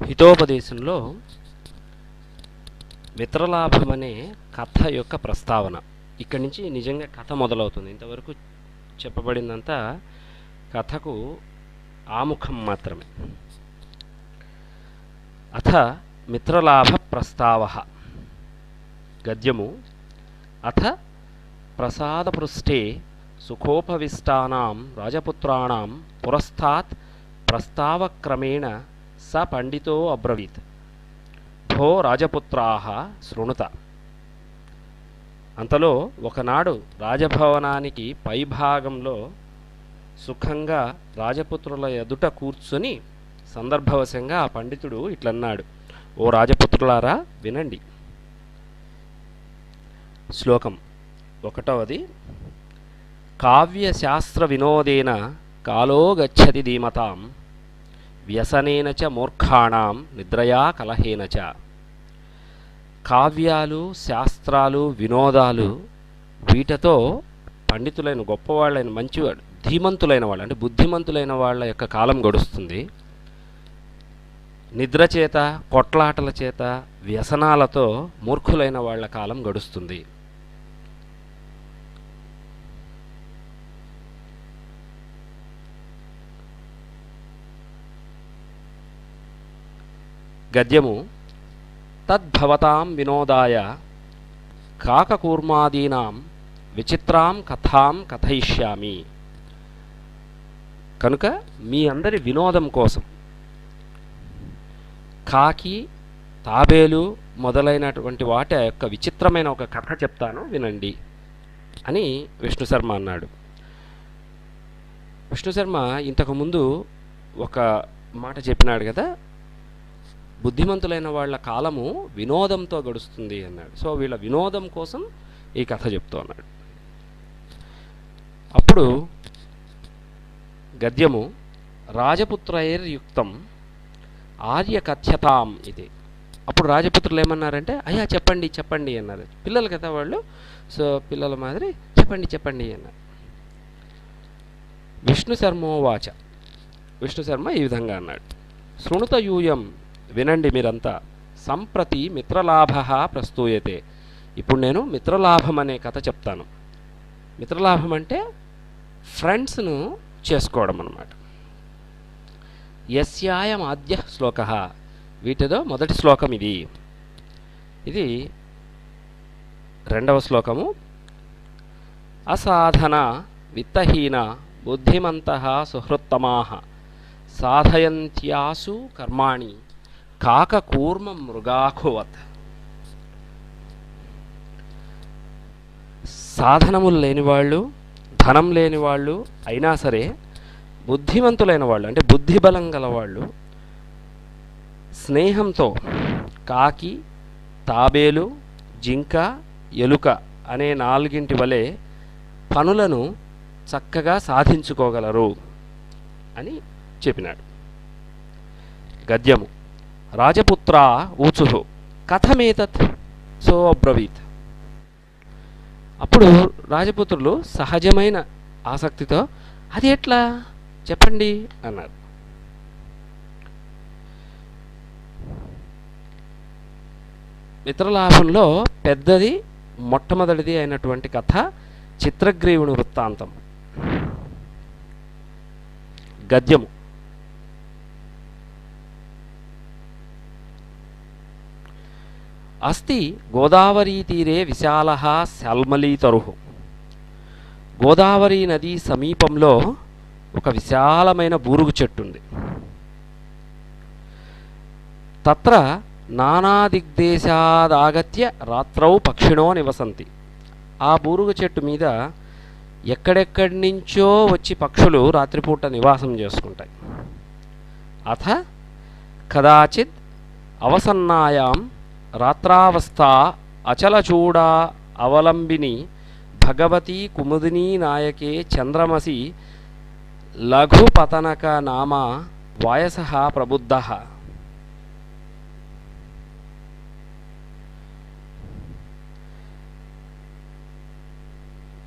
హితోపదేశంలో మిత్రలాభం అనే కథ యొక్క ప్రస్తావన ఇక్కడి నుంచి నిజంగా కథ మొదలవుతుంది. ఇంతవరకు చెప్పబడిందంతా కథకు ఆముఖం మాత్రమే. అథ మిత్రలాభ ప్రస్తావః. గద్యము. అథ ప్రసాదపృష్ఠే సుఖోపవిష్టానాం రాజపుత్రాణం పురస్తాత్ ప్రస్తావక్రమేణ స పండితో అబ్రవీత్, భో రాజపుత్రాః శృణుత. అంతలో ఒకనాడు రాజభవనానికి పైభాగంలో సుఖంగా రాజపుత్రుల ఎదుట కూర్చుని సందర్భవశంగా ఆ పండితుడు ఇట్లన్నాడు, ఓ రాజపుత్రులారా వినండి. శ్లోకం 1. కావ్యశాస్త్ర వినోదేన కాలో గచ్చతి ధీమతాం, వ్యసనేన చ మూర్ఖాణం నిద్రయా కలహేన చ. కావ్యాలు, శాస్త్రాలు, వినోదాలు వీటితో పండితులైన గొప్పవాళ్ళైన మంచివాడు ధీమంతులైన వాళ్ళు అంటే బుద్ధిమంతులైన వాళ్ళ యొక్క కాలం గడుస్తుంది. నిద్ర చేత, కొట్లాటల చేత, వ్యసనాలతో మూర్ఖులైన వాళ్ళ కాలం గడుస్తుంది. గద్యము. తద్భవతాం వినోదాయ కాకకూర్మాదీనాం విచిత్రాం కథాం కథయిష్యామి. కనుక మీ అందరి వినోదం కోసం కాకి, తాబేలు మొదలైనటువంటి వాటి యొక్క విచిత్రమైన ఒక కథ చెప్తాను వినండి అని విష్ణుశర్మ అన్నాడు. విష్ణుశర్మ ఇంతకుముందు ఒక మాట చెప్పినాడు కదా, బుద్ధిమంతులైన వాళ్ళ కాలము వినోదంతో గడుస్తుంది అన్నాడు. సో వీళ్ళ వినోదం కోసం ఈ కథ చెప్తూ అన్నాడు. అప్పుడు గద్యము. రాజపుత్రైర్యుక్తం ఆర్యకథ్యతాం ఇది. అప్పుడు రాజపుత్రులు ఏమన్నారంటే, అయ్యా చెప్పండి చెప్పండి అన్నారు. పిల్లలు కదా వాళ్ళు, సో పిల్లల మాదిరి చెప్పండి చెప్పండి అన్నారు. విష్ణుశర్మోవాచ. విష్ణుశర్మ ఈ విధంగా అన్నాడు, శృణుత యూయం, వినండి మీరంతా. సంప్రతి మిత్రలాభ ప్రస్తూయతే. ఇప్పుడు నేను మిత్రలాభం అనే కథ చెప్తాను. మిత్రలాభం అంటే ఫ్రెండ్స్ను చేసుకోవడం అన్నమాట. యస్యాయం ఆద్య శ్లోక, వీటిలో మొదటి శ్లోకం ఇది. ఇది 2వ శ్లోకము. అసాధన విత్తహీన బుద్ధిమంతః సుహృత్తమాః సాధయంత్యాసు కర్మాణి కాకకూర్మ మృగాఖువత్. సాధనములు లేనివాళ్ళు, ధనం లేనివాళ్ళు అయినా సరే బుద్ధిమంతులైన వాళ్ళు అంటే బుద్ధిబలం గలవాళ్ళు స్నేహంతో కాకి, తాబేలు, జింక, ఎలుక అనే 4 వలె పనులను చక్కగా సాధించుకోగలరు అని చెప్పినాడు. గద్యము. రాజపుత్ర ఊచుః కథమేతత్ సో అబ్రవీత్. అప్పుడు రాజపుత్రులు సహజమైన ఆసక్తితో అది ఎట్లా చెప్పండి అన్నారు. మిత్రలాభంలో పెద్దది మొట్టమొదటిది అయినటువంటి కథ చిత్రగ్రీవుని వృత్తాంతం. గద్యము. అస్తి గోదావరీ తీరే విశాలః శాల్మలీతరుః. గోదావరి నది సమీపంలో ఒక విశాలమైన బూరుగు చెట్టు ఉంది. తత్ర నానాదిగ్దేశాదాగత్య రాత్రౌ పక్షిణో నివసంతి. ఆ బూరుగు చెట్టు మీద ఎక్కడెక్కడి నుంచో వచ్చి పక్షులు రాత్రిపూట నివాసం చేసుకుంటాయి. అథ కదాచిత్ అవసన్నాయాం రాత్రావస్థా అచలచూడా అవలంబిని భగవతి కుముదినీ నాయకే చంద్రమసి లఘుపతనక నామ వాయసః ప్రబుద్ధః.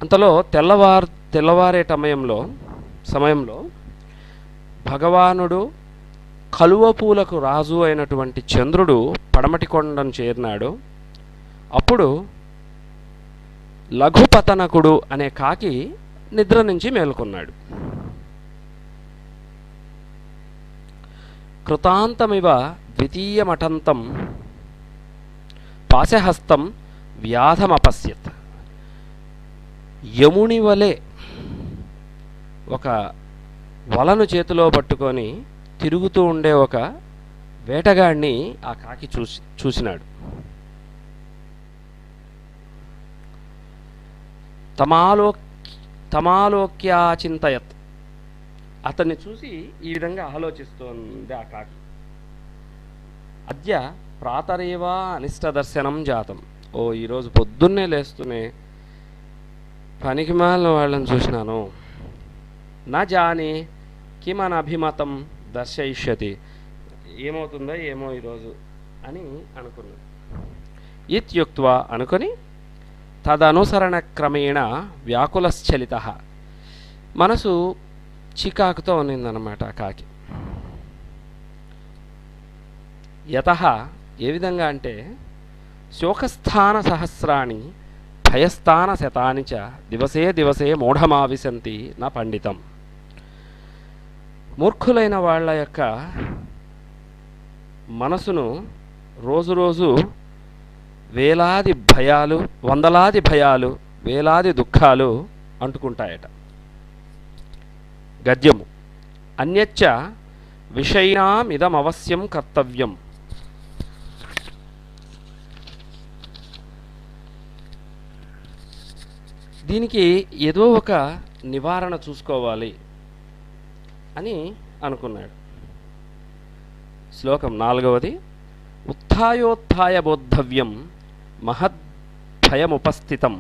అంతలో తెల్లవారే సమయంలో భగవానుడు కలువ పూలకు రాజు అయినటువంటి చంద్రుడు పడమటి కొండను చేరినాడు. అప్పుడు లఘుపతనకుడు అనే కాకి నిద్ర నుంచి మేలుకున్నాడు. కృతాంతమివ ద్వితీయమఠంతం పాశహస్తం వ్యాధమపశ్యత్. యముని వలె ఒక వలను చేతిలో పట్టుకొని తిరుగుతూ ఉండే ఒక వేటగాడిని ఆ కాకి చూసినాడు. తమాలోక్యాచింతయత్. అతన్ని చూసి ఈ విధంగా ఆలోచిస్తోంది ఆ కాకి. అద్య ప్రాతరేవా అనిష్టదర్శనం జాతం. ఓ ఈరోజు పొద్దున్నే లేస్తూనే పనికిమాలిన వాళ్ళని చూసినాను. నా జానే కిమన్ అభిమతం దర్శయిష్యతి. ఏమవుతుందో ఏమో ఈరోజు అని అనుకున్నాను. ఇత్యుక్త్వా అనుకొని తదనుసరణ క్రమేణ వ్యాకులశ్చలిత. మనసు చికాకుతో ఉన్నిందన్నమాట ఆ కాకి. యతః ఏ విధంగా అంటే శోకస్థాన సహస్రాణి భయస్థాన శతాని చ దివసే దివసే మూఢమావిశంతి నా పండితం. మూర్ఖులైన వాళ్ళ యొక్క మనసును రోజు రోజు వేలాది భయాలు, వందలాది భయాలు, వేలాది దుఃఖాలు అంటుకుంటాయట. గద్యము. అన్యచ్చ విషయినామిదమవశ్యం కర్తవ్యం. దీనికి ఏదో ఒక నివారణ చూసుకోవాలి అని అనుకున్నాడు. శ్లోకం 4. ఉత్థాయోత్థాయ బోద్ధవ్యం మహద్భయముపస్థితం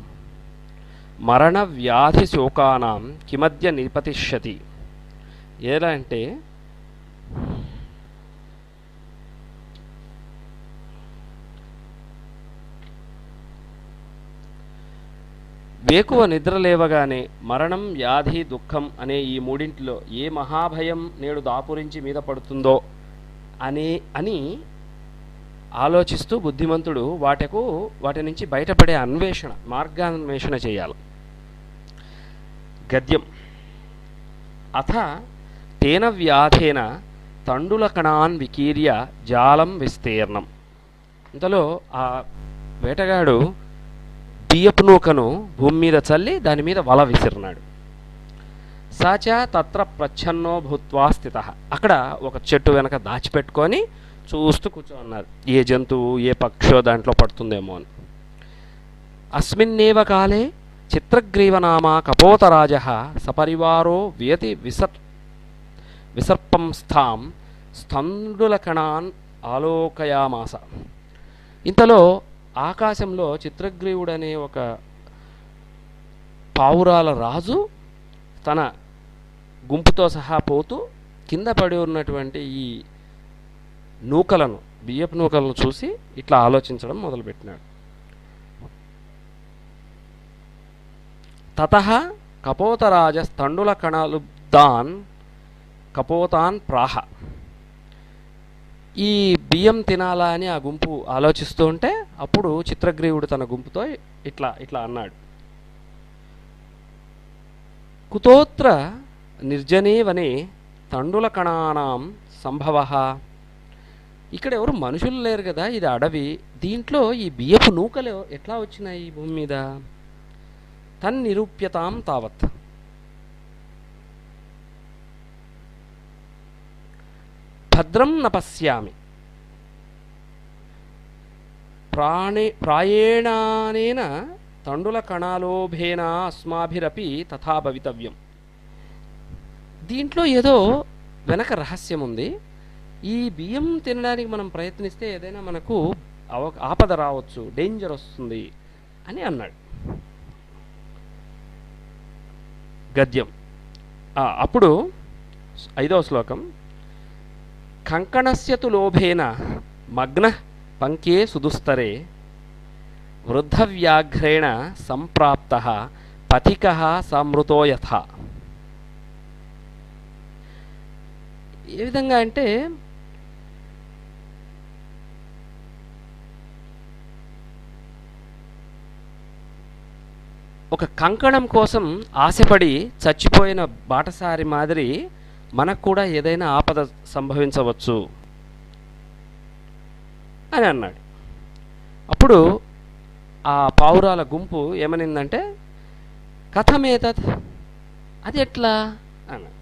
మరణ వ్యాధి శోకానాం కిమద్య నిపతిష్యతి. ఎలా అంటే వేకువ నిద్రలేవగానే మరణం, వ్యాధి, దుఃఖం అనే ఈ మూడింటిలో ఏ మహాభయం నేడు దాపురించి మీద పడుతుందో అని ఆలోచిస్తూ బుద్ధిమంతుడు వాటి నుంచి బయటపడే మార్గాన్వేషణ చేయాలి. గద్యం. అథ తేన వ్యాధేన తండులకణాన్ వికీర్య జాలం విస్తీర్ణం. ఇంతలో ఆ వేటగాడు బియ్యపు నూకను భూమి మీద చల్లి దాని మీద వల విసిరినాడు. సాచ తత్ర ప్రచ్ఛన్నో భూత్వా స్థిత. అక్కడ ఒక చెట్టు వెనక దాచిపెట్టుకొని చూస్తూ కూర్చోన్నారు. ఏ జంతువు ఏ పక్షో దాంట్లో పడుతుందేమో అని. అస్మిన్నేవ కాలే చిత్రగ్రీవనామా కపోతరాజ సపరివారో వ్యతి విసర్పంస్థాం స్థండులకణాన్ ఆలోకయామాస. ఇంతలో ఆకాశంలో చిత్రగ్రీవుడనే ఒక పావురాల రాజు తన గుంపుతో సహా పోతూ కింద పడి ఉన్నటువంటి ఈ నూకలను, బియ్యపు నూకలను చూసి ఇట్లా ఆలోచించడం మొదలుపెట్టినాడు. తతః కపోతరాజ తండుల కణలుబ్దాన్ కపోతాన్ ప్రాహ. ఈ బియ్యం తినాలా అని ఆ గుంపు ఆలోచిస్తూ ఉంటే అప్పుడు చిత్రగ్రీవుడు తన గుంపుతో ఇట్లా అన్నాడు. కుతోత్ర నిర్జనే వనే తండుల కణానాం సంభవ. ఇక్కడ ఎవరు మనుషులు లేరు కదా, ఇది అడవి, దీంట్లో ఈ బియ్యపు నూకలు ఎట్లా వచ్చినాయి ఈ భూమి మీద? తన్నిరూప్యతాం తావత్. భద్రం న పశ్యామి ప్రాయేణానేన తండుల కణాలోభేన అస్మాభిరపి తథా భవితవ్యం. దీంట్లో ఏదో వెనక రహస్యం ఉంది. ఈ బియ్యం తినడానికి మనం ప్రయత్నిస్తే ఏదైనా మనకు ఆపద రావచ్చు, డేంజర్ వస్తుంది అని అన్నాడు. గద్యం. అప్పుడు 5వ శ్లోకం. కంకణస్యతు లోభేన మగ్న పంకే సుదుస్తరే వృద్ధవ్యాఘ్రేణ సంప్రాప్త పథిక సమృతో యథ. ఏ విధంగా అంటే ఒక కంకణం కోసం ఆశపడి చచ్చిపోయిన బాటసారి మాదిరి మనకు కూడా ఏదైనా ఆపద సంభవించవచ్చు అని అన్నాడు. అప్పుడు ఆ పావురాల గుంపు ఏమనిందంటే, కథమేతత్, అది ఎట్లా అన్నాడు.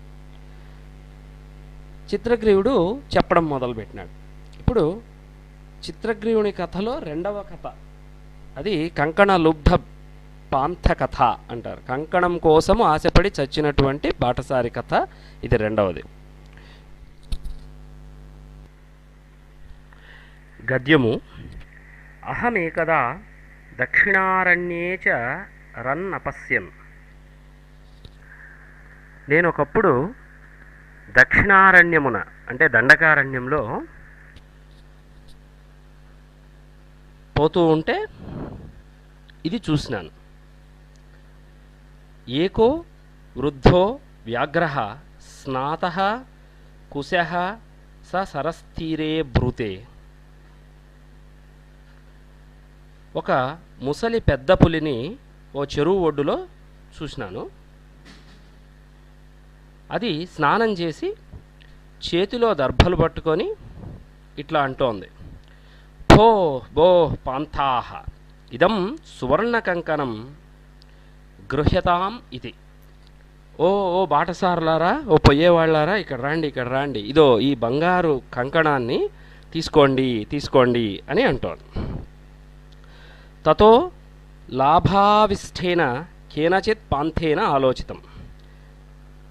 చిత్రగ్రీవుడు చెప్పడం మొదలుపెట్టినాడు. ఇప్పుడు చిత్రగ్రీవుని కథలో రెండవ కథ, అది కంకణ లుబ్ధ పాంథ కథ అంటారు. కంకణం కోసము ఆశపడి చచ్చినటువంటి బాటసారి కథ ఇది రెండవది. గద్యము. అహమేకదా దక్షిణారణ్యే చ రన్నపశ్యన్. నేను ఒకప్పుడు దక్షిణారణ్యమున అంటే దండకారణ్యంలో పోతూ ఉంటే ఇది చూసినాను. ఏకో వృద్ధో వ్యాఘ్రః స్నాతః కుశః స సరస్తీరే బ్రూతే. ఒక ముసలి పెద్ద పులిని ఓ చెరువు ఒడ్డులో చూసినాను. అది స్నానం చేసి చేతిలో దర్భలు పట్టుకొని ఇట్లా అంటోంది, భో భో పాంథాః ఇదం సువర్ణ కంకణం గృహ్యతాం ఇది. ఓ ఓ బాటసారులారా, ఓ పొయ్యేవాళ్ళారా, ఇక్కడ రాండి, ఇక్కడ రాండి, ఇదో ఈ బంగారు కంకణాన్ని తీసుకోండి, తీసుకోండి అని అంటోంది. తతో లాభావిష్ఠేన కేనచిత్ పాంథేన ఆలోచితం.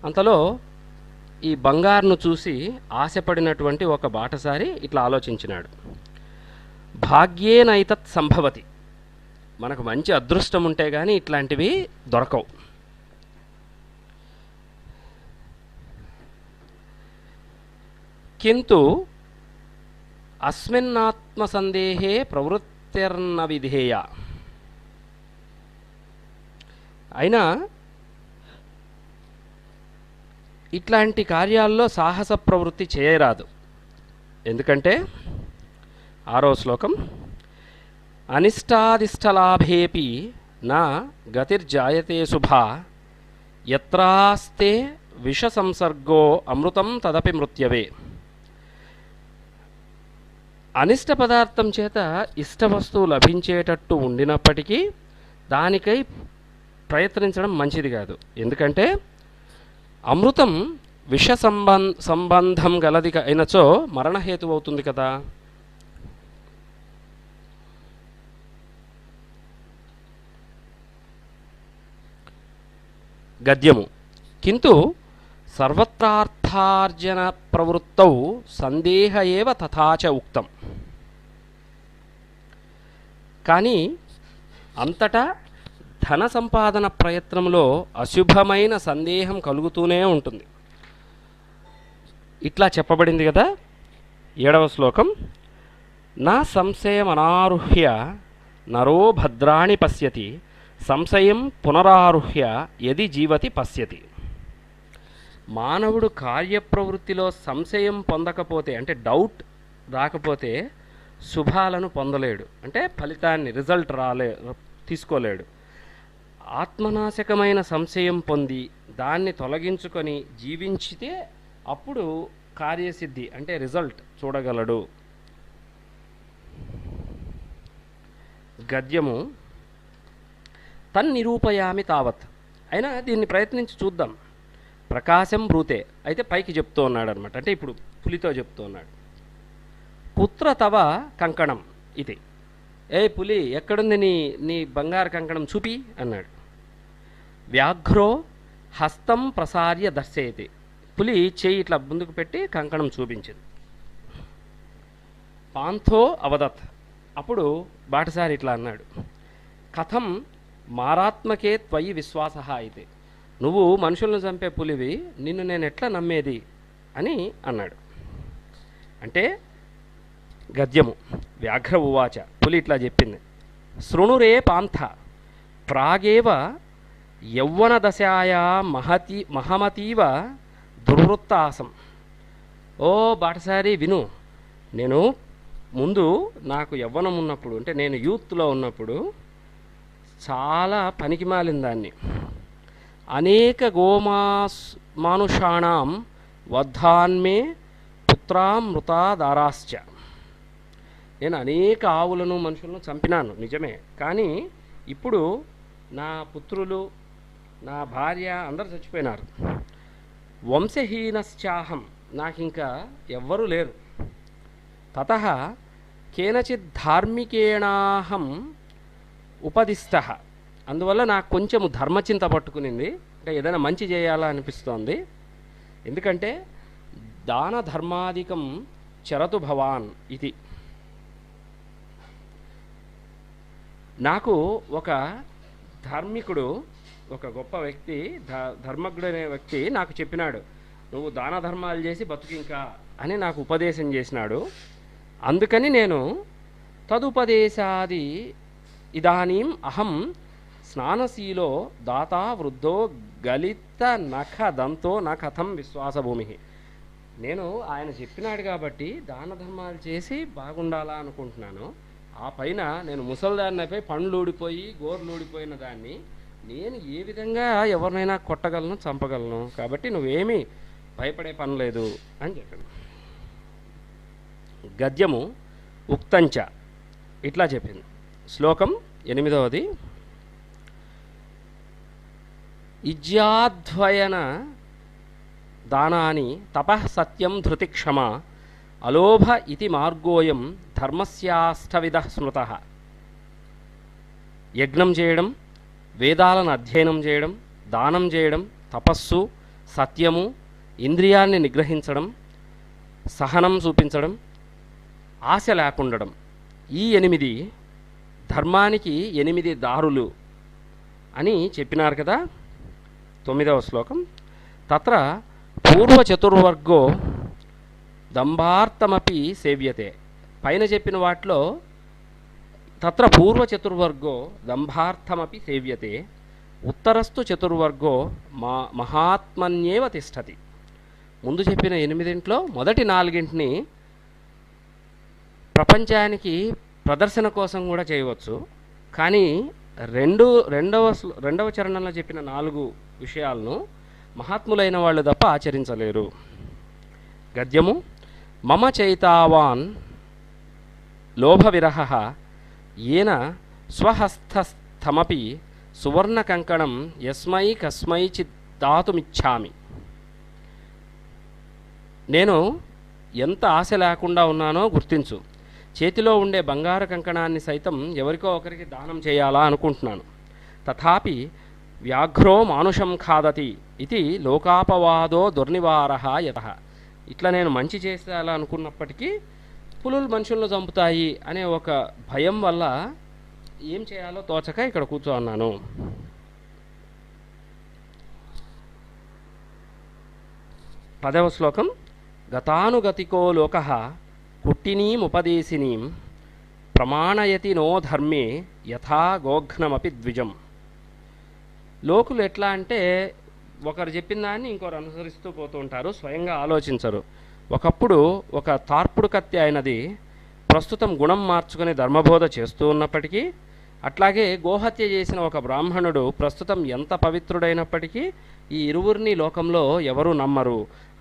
అంతలో ఈ బంగారును చూసి ఆశపడినటువంటి ఒక బాటసారి ఇట్లా ఆలోచించినాడు, భాగ్యేనైతత్ సంభవతి, మనకు మంచి అదృష్టం ఉంటే కానీ ఇట్లాంటివి దొరకవు. కింటు అస్మిన్నాత్మసందేహే ప్రవృత్తిర్న విధేయ. అయినా ఇట్లాంటి కార్యాల్లో సాహస ప్రవృత్తి చేయరాదు. ఎందుకంటే 6వ శ్లోకం, అనిష్టాదిష్టలాభేపి నా గతిర్జాయతే శుభా యత్రాస్తే విష సంసర్గో అమృతం తదపి మృత్యవే. అనిష్ట పదార్థం చేత ఇష్ట వస్తువు లభించేటట్టు ఉండినప్పటికీ దానికై ప్రయత్నించడం మంచిది కాదు. ఎందుకంటే అమృతం విష సంబంధం గలది అయినచో మరణహేతు అవుతుంది కదా. గద్యము. కింటు సర్వత్రార్థార్జన ప్రవృత్తౌ సందేహ ఏవ తథాచ ఉక్తం. కానీ అంతటా ధన సంపాదన ప్రయత్నంలో అశుభమైన సందేహం కలుగుతూనే ఉంటుంది. ఇట్లా చెప్పబడింది కదా 7వ శ్లోకం, నా సంశయమనారుహ్య నరో భద్రాణి పశ్యతి సంశయం పునరారుహ్య యది జీవతి పశ్యతి. మానవుడు కార్యప్రవృత్తిలో సంశయం పొందకపోతే, అంటే డౌట్ రాకపోతే శుభాలను పొందలేడు, అంటే ఫలితాన్ని రిజల్ట్ తీసుకోలేడు. ఆత్మనాశకమైన సంశయం పొంది దాన్ని తొలగించుకొని జీవించితే అప్పుడు కార్యసిద్ధి అంటే రిజల్ట్ చూడగలడు. గద్యము. తన్నిరూపయామి తావత్. అయినా దీన్ని ప్రయత్నించి చూద్దాం. ప్రకాశం బ్రూతే, అయితే పైకి చెప్తూ ఉన్నాడు అనమాట, అంటే ఇప్పుడు పులితో చెప్తూ ఉన్నాడు. కుత్ర తవ కంకణం ఇది. ఏ పులి, ఎక్కడుంది నీ బంగారు కంకణం చూపి అన్నాడు. వ్యాఘ్రో హస్తం ప్రసార్య దర్శయతి. పులి చేయి ఇట్లా ముందుకు పెట్టి కంకణం చూపించింది. పాంథో అవదత్. అప్పుడు బాటసారి ఇట్లా అన్నాడు, కథం మారాత్మకే త్వయి విశ్వాస అయితే. నువ్వు మనుషులను చంపే పులివి, నిన్ను నేను ఎట్లా నమ్మేది అని అన్నాడు. అంటే గద్యము. వ్యాఘ్ర ఉవాచ. పులి ఇట్లా చెప్పింది, శృణురే పాంథ ప్రాగేవ యౌవన దశాయా మహమతీవ దుర్వృత్తాసం. ఓ బాటసారి విను, నేను ముందు నాకు యవ్వనం ఉన్నప్పుడు, అంటే నేను యూత్లో ఉన్నప్పుడు చాలా పనికిమాలిన దాన్ని. అనేక మానుషాణం వద్ధాన్మే పుత్రామృతా దారాశ్చ. నేను అనేక ఆవులను మనుషులను చంపినాను నిజమే, కానీ ఇప్పుడు నా పుత్రులు నా భార్య అందరు చచ్చిపోయినారు. వంశహీనశ్చాహం, నాకు ఇంకా ఎవ్వరూ లేరు. తతః కేనచిత్ ధార్మికేణాహం ఉపదిష్ట, అందువల్ల నాకు కొంచెము ధర్మచింత పట్టుకునింది, అంటే ఏదైనా మంచి చేయాలా అనిపిస్తోంది. ఎందుకంటే దాన ధర్మాధికం చరతు భవాన్ ఇది. నాకు ఒక ధార్మికుడు, ఒక గొప్ప వ్యక్తి, ధర్మజ్ఞుడు అనే వ్యక్తి నాకు చెప్పినాడు, నువ్వు దాన ధర్మాలు చేసి బతుకింకా అని నాకు ఉపదేశం చేసినాడు. అందుకని నేను తదుపదేశాది ఇదానీం అహం స్నానశీలో దాతా వృద్ధో గలిత నఖ దంతో నా కథం విశ్వాసభూమి. నేను ఆయన చెప్పినాడు కాబట్టి దాన ధర్మాలు చేసి బాగుండాలా అనుకుంటున్నాను. ఆ పైన నేను ముసల్దాన్నపై పండ్లు ఊడిపోయి గోర్లు ఊడిపోయిన దాన్ని నేను ఏ విధంగా ఎవరినైనా కొట్టగలను, చంపగలను, కాబట్టి నువ్వేమీ భయపడే పని లేదు అని చెప్పాను. గద్యము ఉక్తంచ ఇట్లా చెప్పింది. శ్లోకం 8. ఇజ్యాధ్వయన దానాని తపః సత్యం ధృతి క్షమ అలోభ ఇతి మార్గోయం ధర్మస్యాష్టవిధః స్మృతః. యజ్ఞం చేయడం, వేదాలను అధ్యయనం చేయడం, దానం చేయడం, తపస్సు, సత్యము, ఇంద్రియాన్ని నిగ్రహించడం, సహనం చూపించడం, ఆశ లేకుండడం, ఈ 8 ధర్మానికి 8 దారులు అని చెప్పినారు కదా. 9వ శ్లోకం. తత్ర పూర్వచతుర్వర్గో దంభార్థమపి సేవ్యతే. పైన చెప్పిన వాటిలో తత్ర పూర్వచతుర్వర్గో దంభార్థమపి సేవ్యతే ఉత్తరస్తు చతుర్వర్గో మహాత్మన్యేవ తిష్టతి. ముందు చెప్పిన 8 మొదటి 4 ప్రపంచానికి ప్రదర్శన కోసం కూడా చేయవచ్చు, కానీ రెండవ చరణంలో చెప్పిన 4 విషయాలను మహాత్ములైన వాళ్ళు తప్ప ఆచరించలేరు. గద్యము మమ చైతావాన్ లోభవిరహ ఏన స్వహస్తస్థమపి సువర్ణ కంకణం యస్మై కస్మైచిత్ దాతుమిచ్చామి. నేను ఎంత ఆశ లేకుండా ఉన్నానో గుర్తించు. చేతిలో ఉండే బంగారు కంకణాన్ని సైతం ఎవరికో ఒకరికి దానం చేయాలా అనుకుంటున్నాను. తథాపి వ్యాఘ్రో మానుషం ఖాదతి ఇది లోకాపవాదో దుర్నివారః యతః. ఇట్లా నేను మంచి చేయాలనుకున్నప్పటికీ పులులు మనుషులను చంపుతాయి అనే ఒక భయం వల్ల ఏం చేయాలో తోచక ఇక్కడ కూర్చోన్నాను. పదవ శ్లోకం. గతానుగతికో లోకః కుట్టినీముపదేశినీం ప్రమాణయతి నో ధర్మే యథా గోఘ్నమపి ద్విజం. లోకులు ఎట్లా అంటే ఒకరు చెప్పిన దాన్ని ఇంకొకరు అనుసరిస్తూ పోతూ ఉంటారు, స్వయంగా ఆలోచించరు. ఒకప్పుడు ఒక తార్పుడు కత్తి అయినది ప్రస్తుతం గుణం మార్చుకుని ధర్మబోధ చేస్తూ ఉన్నప్పటికీ, అట్లాగే గోహత్య చేసిన ఒక బ్రాహ్మణుడు ప్రస్తుతం ఎంత పవిత్రుడైనప్పటికీ ఈ ఇరువురిని లోకంలో ఎవరూ నమ్మరు.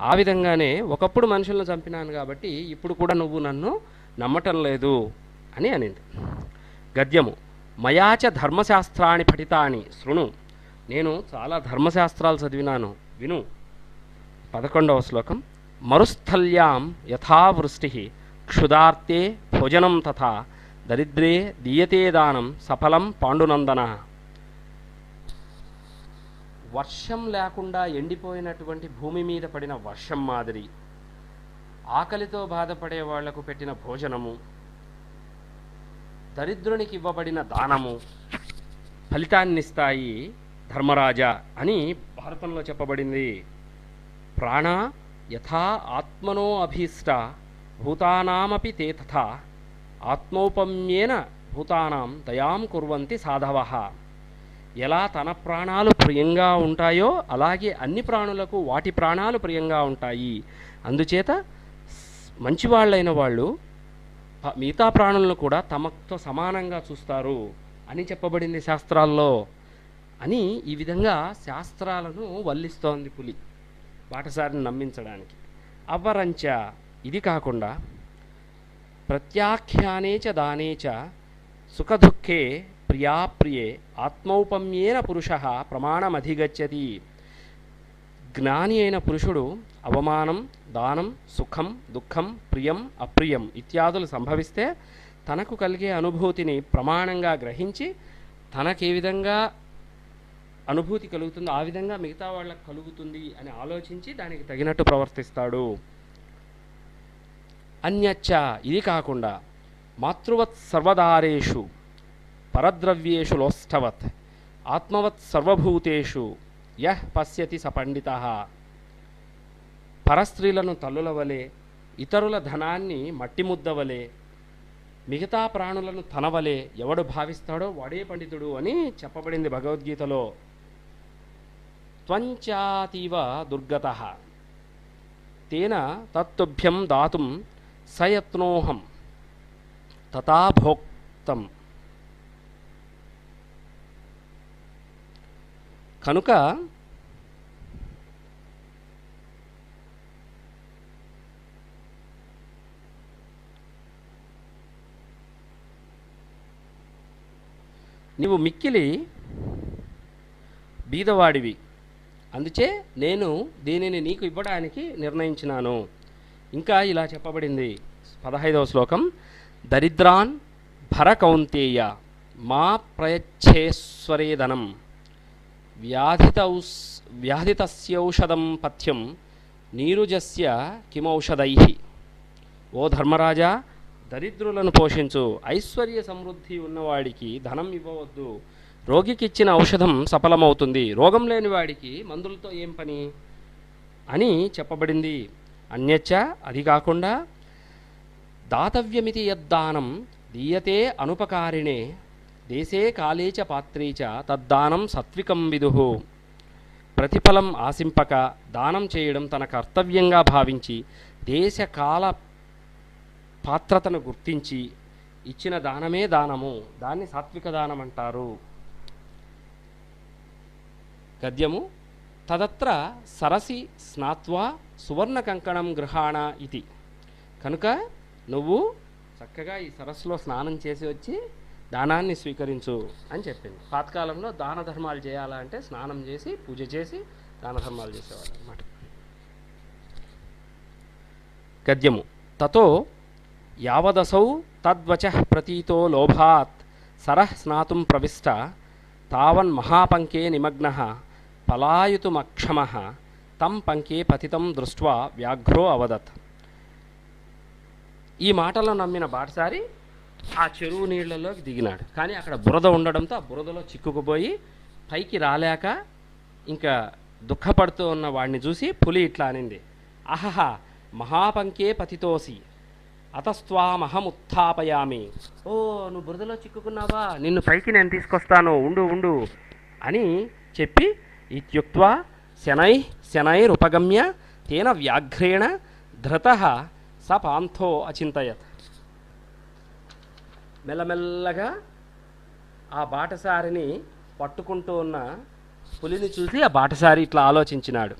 ఆ విధంగానే ఒకప్పుడు మనుషులను చంపినాను కాబట్టి ఇప్పుడు కూడా నువ్వు నన్ను నమ్మటం లేదు అని అనింది. గద్యము మయాచ ధర్మశాస్త్రాన్ని పఠితాని శృణు. నేను చాలా ధర్మశాస్త్రాలు చదివినాను, విను. 11వ శ్లోకం. మరుస్థల్యాం యథావృష్టి క్షుదార్తే భోజనం తథా దరిద్రే దీయతే దానం సఫలం పాండునందన. వర్షం లేకుండా ఎండిపోయినటువంటి భూమి మీద పడిన వర్షం మాదిరి, ఆకలితో బాధపడే వాళ్లకు పెట్టిన భోజనము, దరిద్రునికి ఇవ్వబడిన దానము ఫలితాన్నిస్తాయి ధర్మరాజా అని భారతంలో చెప్పబడింది. ప్రాణ యథా ఆత్మనో అభీష్ట భూతానామపి తే తథా ఆత్మౌపమ్యేన భూతానాం దయాం కుర్వంతి సాధవః. ఎలా తన ప్రాణాలు ప్రియంగా ఉంటాయో అలాగే అన్ని ప్రాణులకు వాటి ప్రాణాలు ప్రియంగా ఉంటాయి. అందుచేత మంచివాళ్ళైన వాళ్ళు మిగతా ప్రాణులను కూడా తమతో సమానంగా చూస్తారు అని చెప్పబడింది శాస్త్రాల్లో అని ఈ విధంగా శాస్త్రాలను వల్లిస్తోంది పులి బాటసారిని నమ్మించడానికి. అపరంచ ఇది కాకుండా ప్రత్యాఖ్యానే చ దానే చ సుఖదుఃఖే ప్రియాప్రియే ఆత్మౌపమ్యేన పురుష ప్రమాణమధిగచ్చతి. జ్ఞాని అయిన పురుషుడు అవమానం, దానం, సుఖం, దుఃఖం, ప్రియం, అప్రియం ఇత్యాదులు సంభవిస్తే తనకు కలిగే అనుభూతిని ప్రమాణంగా గ్రహించి తనకే విధంగా అనుభూతి కలుగుతుందో ఆ విధంగా మిగతా వాళ్ళకు కలుగుతుంది అని ఆలోచించి దానికి తగినట్టు ప్రవర్తిస్తాడు. అన్యచ్చ ఇది కాకుండా మాతృవత్ సర్వదారేషు పరద్రవ్యేషు లోష్టవత్ ఆత్మవత్ సర్వభూతేషు యః పశ్యతి స పండితః. పరస్త్రీలను తల్లుల వలె, ఇతరుల ధనాన్ని మట్టి ముద్ద వలె, మిగతా ప్రాణులను తన వలె ఎవడు భావిస్తాడో వాడే పండితుడు అని చెప్పబడింది భగవద్గీతలో. త్వంచాతీవ దుర్గతః తేన తత్తుభ్యం దాతుం సయత్నోహం తథా భోక్తం. కనుక నీవు మిక్కిలి బీదవాడివి, అందుచే నేను దీనిని నీకు ఇవ్వడానికి నిర్ణయించినాను. ఇంకా ఇలా చెప్పబడింది 15వ శ్లోకం. దరిద్రాన్ భర కౌంతేయ మా ప్రయచ్ఛేశ్వరేదనం వ్యాధితస్యౌషధం పథ్యం నీరుజస్య కిమౌషధై. ఓ ధర్మరాజా, దరిద్రులను పోషించు, ఐశ్వర్య సమృద్ధి ఉన్నవాడికి ధనం ఇవ్వవద్దు. రోగికి ఇచ్చిన ఔషధం సఫలమవుతుంది, రోగం లేని వాడికి మందులతో ఏం పని అని చెప్పబడింది. అన్యచ్చ అది కాకుండా దాతవ్యమితి యద్దానం దీయతే అనుపకారిణే దేశే కాలే చ పాత్రే చ తద్దానం సత్వికం విదుః. ప్రతిఫలం ఆశింపక దానం చేయడం తన కర్తవ్యంగా భావించి దేశకాల పాత్రతను గుర్తించి ఇచ్చిన దానమే దానము, దాన్ని సాత్విక దానం అంటారు. గద్యము. తదత్ర సరసి స్నాత్వా సువర్ణ కంకణం గృహాణ ఇది. కనుక నువ్వు చక్కగా ఈ సరస్సులో స్నానం చేసి వచ్చి దానాన్ని స్వీకరించు అని చెప్పింది. పాతకాలంలో దాన ధర్మాలు చేయాలంటే స్నానం చేసి పూజ చేసి దాన ధర్మాలు చేసేవాళ్ళు అన్నమాట. గద్యము. తతో యావదసౌ తద్వచః ప్రతీతో లోభాత్ సరః స్నాతుం ప్రవిష్ట తావన్ మహాపంకే నిమగ్నః పలాయుతుమక్షమః తం పంకే పతితం దృష్ట్వా వ్యాఘ్రో అవదత్. ఈ మాటలను నమ్మిన బాటసారి ఆ చెరువు నీళ్లలోకి దిగినాడు. కానీ అక్కడ బురద ఉండడంతో ఆ బురదలో చిక్కుకుపోయి పైకి రాలేక ఇంకా దుఃఖపడుతూ ఉన్న వాడిని చూసి పులి ఇట్లా అనింది. అహహ మహాపంకే పతితోసి అతస్త్వామహముత్థాపయామి. ఓ, నువ్వు బురదలో చిక్కుకున్నావా, నిన్ను పైకి నేను తీసుకొస్తాను, ఉండు ఉండు అని చెప్పి ఇత్యుక్త్వా శనైరుపగమ్య తేన వ్యాఘ్రేణ ధృతః స పాంథో అచింతయత్. మెల్లమెల్లగా ఆ బాటసారిని పట్టుకుంటూ ఉన్న పులిని చూసి ఆ బాటసారి ఇట్లా ఆలోచించినాడు.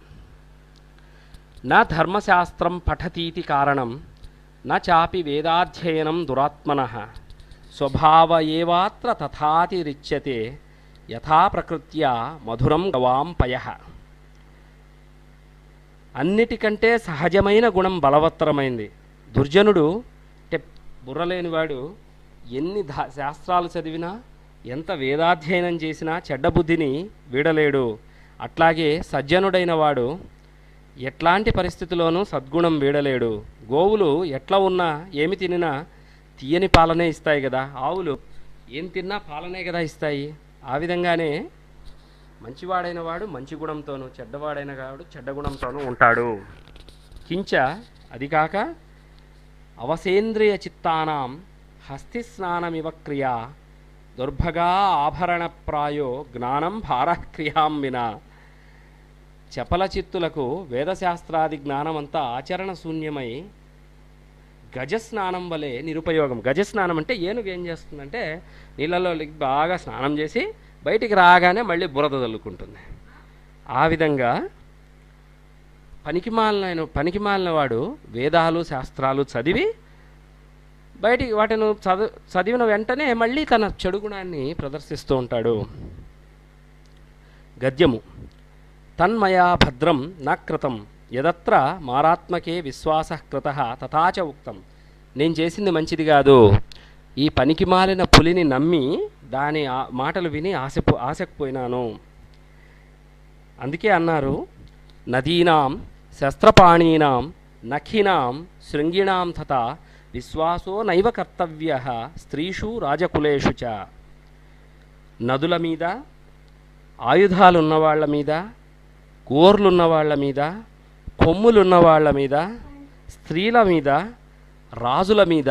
నా ధర్మశాస్త్రం పఠతీతి కారణం నా చాపి వేదాధ్యయనం దురాత్మనః స్వభావ ఏవాత్ర తథాతిరిచ్యతే యథా ప్రకృత్యా మధురం గవాం పయః. అన్నిటికంటే సహజమైన గుణం బలవత్తరమైంది. దుర్జనుడు అంటే బుర్రలేనివాడు ఎన్ని శాస్త్రాలు చదివినా ఎంత వేదాధ్యయనం చేసినా చెడ్డ బుద్ధిని వీడలేడు. అట్లాగే సజ్జనుడైన వాడు ఎట్లాంటి పరిస్థితుల్లోనూ సద్గుణం వీడలేడు. గోవులు ఎట్లా ఉన్నా ఏమి తినినా తీయని పాలనే ఇస్తాయి కదా, ఆవులు ఏం తిన్నా పాలనే కదా ఇస్తాయి. ఆ విధంగానే మంచివాడైన వాడు మంచి గుణంతోనూ చెడ్డవాడైన వాడు చెడ్డ గుణంతోనూ ఉంటాడు. కించ అది కాక అవసేంద్రియ చిత్తానాం హస్తిస్నానమివ క్రియా దుర్భగా ఆభరణప్రాయో జ్ఞానం భారక్రియాం వినా. చపల చిత్తులకు వేదశాస్త్రాది జ్ఞానమంతా ఆచరణ శూన్యమై గజస్నానం వలె నిరుపయోగం. గజస్నానం అంటే ఏనుగు ఏం చేస్తుందంటే నీళ్ళలో బాగా స్నానం చేసి బయటికి రాగానే మళ్ళీ బురద చల్లుకుంటుంది. ఆ విధంగా పనికిమాలిన వాడు వేదాలు శాస్త్రాలు చదివి బయటికి వాటిని చదివిన వెంటనే మళ్ళీ తన చెడు గుణాన్ని ప్రదర్శిస్తూ ఉంటాడు. గద్యము. తన్మయా భద్రం నా కృతం యదత్ర మారాత్మకే విశ్వాస కృత తథాచ ఉక్తం. నేను చేసింది మంచిది కాదు, ఈ పనికిమాలిన పులిని నమ్మి దాని మాటలు విని ఆశకపోయినాను. అందుకే అన్నారు, నదీనాం శస్త్రపాణీనాం నఖినాం శృంగిణాం తథా విశ్వాసో నైవ కర్తవ్య స్త్రీషు రాజకులేషు చ. నదుల మీద, ఆయుధాలున్న వాళ్ళ మీద, గోర్లున్న వాళ్ళ మీద, కొమ్ములున్న వాళ్ళ మీద, స్త్రీల మీద, రాజుల మీద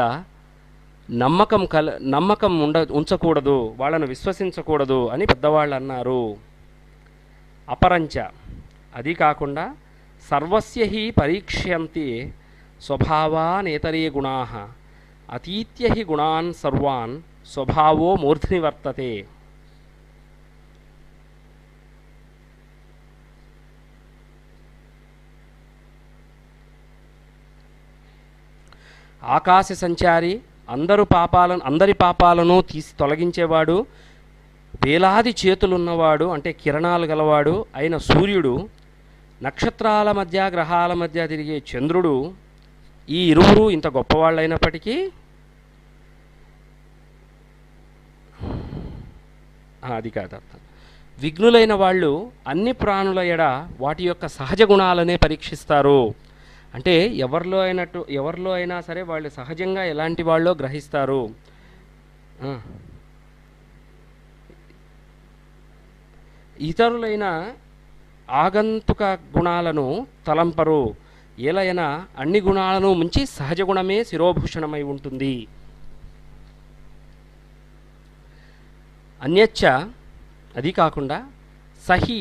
నమ్మకం ఉంచకూడదు, వాళ్ళను విశ్వసించకూడదు అని పెద్దవాళ్ళు అన్నారు. అపరంచ. అది కాకుండా సర్వస్య హి పరీక్ష్యంతి స్వభావానేతరే గుణాః అతీత్య హి గుణాన్ సర్వాన్ స్వభావో మూర్ధ్ని వర్తతే. ఆకాశ సంచారి, అందరి పాపాలను తీసి తొలగించేవాడు, వేలాది చేతులున్నవాడు అంటే కిరణాలు గలవాడు అయిన సూర్యుడు, నక్షత్రాల మధ్య గ్రహాల మధ్య తిరిగే చంద్రుడు, ఈ ఇరువురు ఇంత గొప్పవాళ్ళైనప్పటికీ అది కాదు అర్థం. విఘ్నులైన వాళ్ళు అన్ని ప్రాణుల ఎడ వాటి యొక్క సహజ గుణాలనే పరీక్షిస్తారు. అంటే ఎవరిలో అయినా సరే వాళ్ళు సహజంగా ఎలాంటి వాళ్ళో గ్రహిస్తారు. ఇతరులైన ఆగంతుక గుణాలను తలంపరు. ఏలైనా అన్ని గుణాలను ముంచి సహజ గుణమే శిరోభూషణమై ఉంటుంది. అన్యచ్చ. అది కాకుండా సహి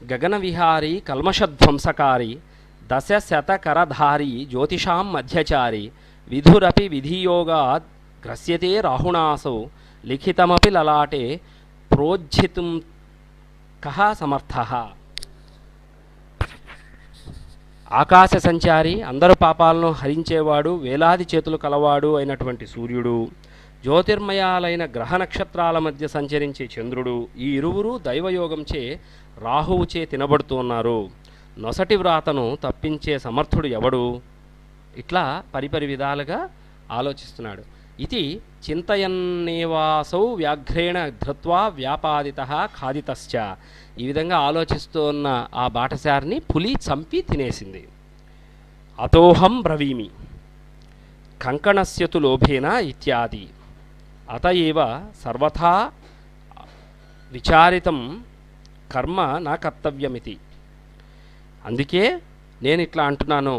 గగన విహారీ కల్మషధ్వంసకారి దశశతకరధారి జ్యోతిషాం మధ్యచారి విధురపి విధియోగాద్ గ్రస్యతే రాహుణాసౌ లిఖితమపి లలాటే ప్రోజ్జితుం కః సమర్థః. ఆకాశ సంచారి, అందరు పాపాలను హరించేవాడు, వేలాది చేతులు కలవాడు అయినటువంటి సూర్యుడు, జ్యోతిర్మయాలైన గ్రహ నక్షత్రాల మధ్య సంచరించే చంద్రుడు, ఈ ఇరువురు దైవయోగంచే రాహువుచే తినబడుతూ ఉన్నారు. నొసటి వ్రాతను తప్పించే సమర్థుడు ఎవడు? ఇట్లా పరిపరి విధాలుగా ఆలోచిస్తున్నాడు. ఇది చింతయన్నేవాసౌ వ్యాఘ్రేణ ధృత్వా వ్యాపాదితః ఖాదితశ్చ. ఈ విధంగా ఆలోచిస్తూ ఉన్న ఆ బాటసారిని పులి చంపి తినేసింది. అతోహం బ్రవీమి కంకణస్యతు లోభేన ఇత్యాది. అతయేవ సర్వథా విచారితం కర్మ నా కర్తవ్యమితి. అందుకే నేను ఇట్లా అంటున్నాను,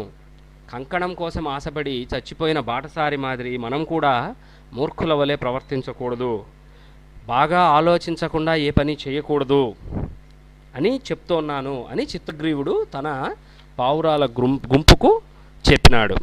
కంకణం కోసం ఆశపడి చచ్చిపోయిన బాటసారి మాదిరి మనం కూడా మూర్ఖుల వలె ప్రవర్తించకూడదు, బాగా ఆలోచించకుండా ఏ పని చేయకూడదు అని చెప్తున్నాను అని చిత్తగ్రీవుడు తన పావురాల గుంపుకు చెప్పినాడు.